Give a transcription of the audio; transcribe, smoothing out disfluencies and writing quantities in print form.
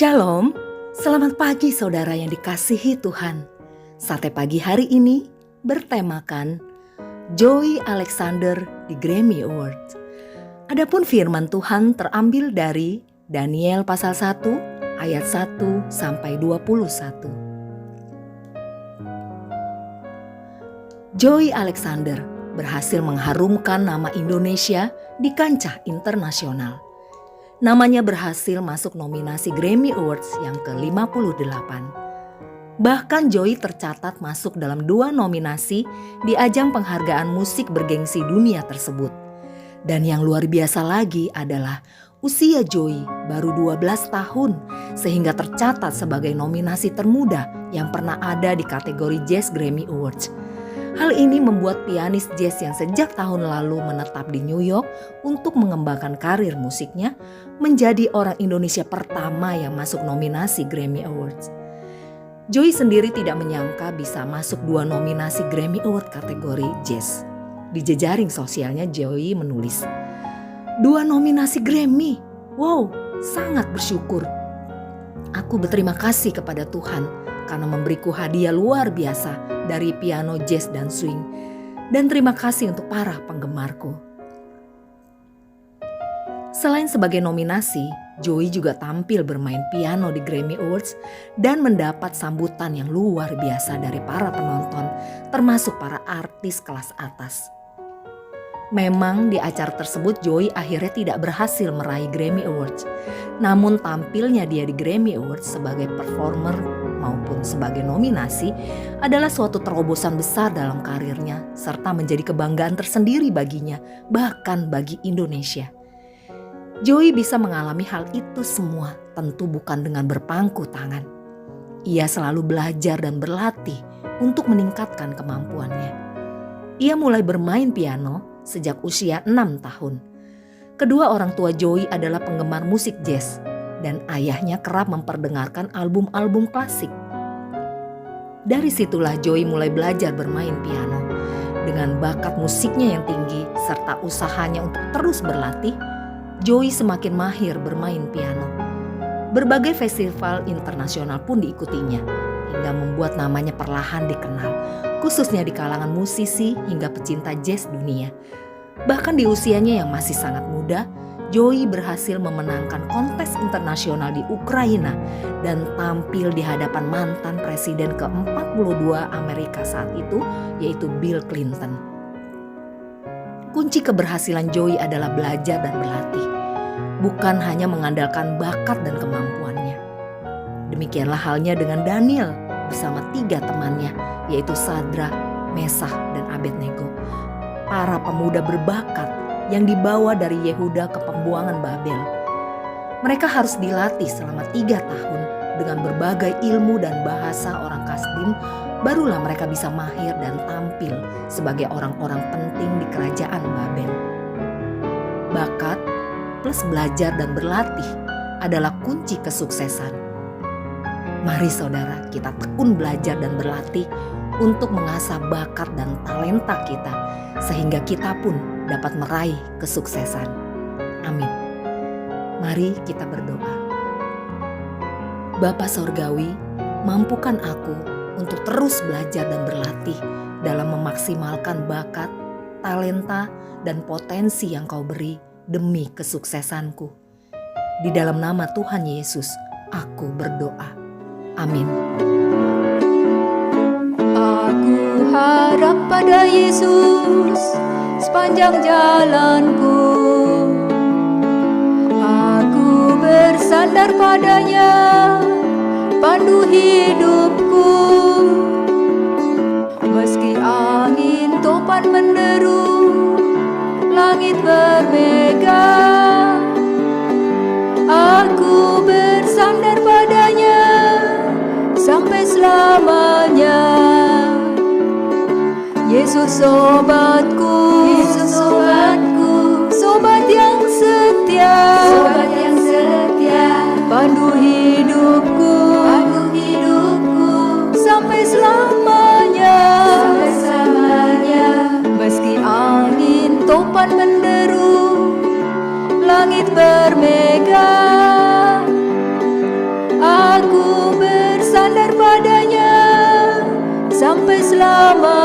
Shalom, selamat pagi saudara yang dikasihi Tuhan. Sate pagi hari ini bertemakan Joey Alexander di Grammy Awards. Adapun firman Tuhan terambil dari Daniel pasal 1 ayat 1 sampai 21. Joey Alexander berhasil mengharumkan nama Indonesia di kancah internasional. Namanya berhasil masuk nominasi Grammy Awards yang ke-58. Bahkan Joey tercatat masuk dalam 2 nominasi di ajang penghargaan musik bergengsi dunia tersebut. Dan yang luar biasa lagi adalah usia Joey baru 12 tahun sehingga tercatat sebagai nominasi termuda yang pernah ada di kategori Jazz Grammy Awards. Hal ini membuat pianis jazz yang sejak tahun lalu menetap di New York untuk mengembangkan karir musiknya menjadi orang Indonesia pertama yang masuk nominasi Grammy Awards. Joey sendiri tidak menyangka bisa masuk 2 nominasi Grammy Award kategori jazz. Di jejaring sosialnya Joey menulis, 2 nominasi Grammy, wow, sangat bersyukur. Aku berterima kasih kepada Tuhan karena memberiku hadiah luar biasa dari piano, jazz, dan swing. Dan terima kasih untuk para penggemarku. Selain sebagai nominasi, Joey juga tampil bermain piano di Grammy Awards dan mendapat sambutan yang luar biasa dari para penonton, termasuk para artis kelas atas. Memang di acara tersebut Joey akhirnya tidak berhasil meraih Grammy Awards. Namun tampilnya dia di Grammy Awards sebagai performer maupun sebagai nominasi adalah suatu terobosan besar dalam karirnya serta menjadi kebanggaan tersendiri baginya, bahkan bagi Indonesia. Joey bisa mengalami hal itu semua tentu bukan dengan berpangku tangan. Ia selalu belajar dan berlatih untuk meningkatkan kemampuannya. Ia mulai bermain piano sejak usia 6 tahun. Kedua orang tua Joey adalah penggemar musik jazz dan ayahnya kerap memperdengarkan album-album klasik. Dari situlah Joey mulai belajar bermain piano. Dengan bakat musiknya yang tinggi serta usahanya untuk terus berlatih, Joey semakin mahir bermain piano. Berbagai festival internasional pun diikutinya, hingga membuat namanya perlahan dikenal, khususnya di kalangan musisi hingga pecinta jazz dunia. Bahkan di usianya yang masih sangat muda, Joey berhasil memenangkan kontes internasional di Ukraina dan tampil di hadapan mantan presiden ke-42 Amerika saat itu, yaitu Bill Clinton. Kunci keberhasilan Joey adalah belajar dan berlatih, bukan hanya mengandalkan bakat dan kemampuannya. Demikianlah halnya dengan Daniel bersama 3 temannya, yaitu Sadrak, Mesakh, dan Abednego. Para pemuda berbakat yang dibawa dari Yehuda ke pembuangan Babel. Mereka harus dilatih selama 3 tahun dengan berbagai ilmu dan bahasa orang Kasdim, barulah mereka bisa mahir dan tampil sebagai orang-orang penting di kerajaan Babel. Bakat plus belajar dan berlatih adalah kunci kesuksesan. Mari saudara, kita tekun belajar dan berlatih untuk mengasah bakat dan talenta kita, sehingga kita pun dapat meraih kesuksesan. Amin. Mari kita berdoa. Bapa Sorgawi, mampukan aku untuk terus belajar dan berlatih dalam memaksimalkan bakat, talenta, dan potensi yang Kau beri demi kesuksesanku. Di dalam nama Tuhan Yesus, aku berdoa. Amin. Aku harap pada Yesus sepanjang jalanku. Aku bersandar padanya, pandu hidupku. Meski angin topan menderu, langit bermega, aku bersandar padanya sampai selamanya. Yesus sobatku, Yesus sobatku, sobat yang setia, sobat yang setia, pandu hidupku, pandu hidupku, sampai selamanya, sampai selamanya. Meski angin topan menderu, langit bermega, sampai selamanya.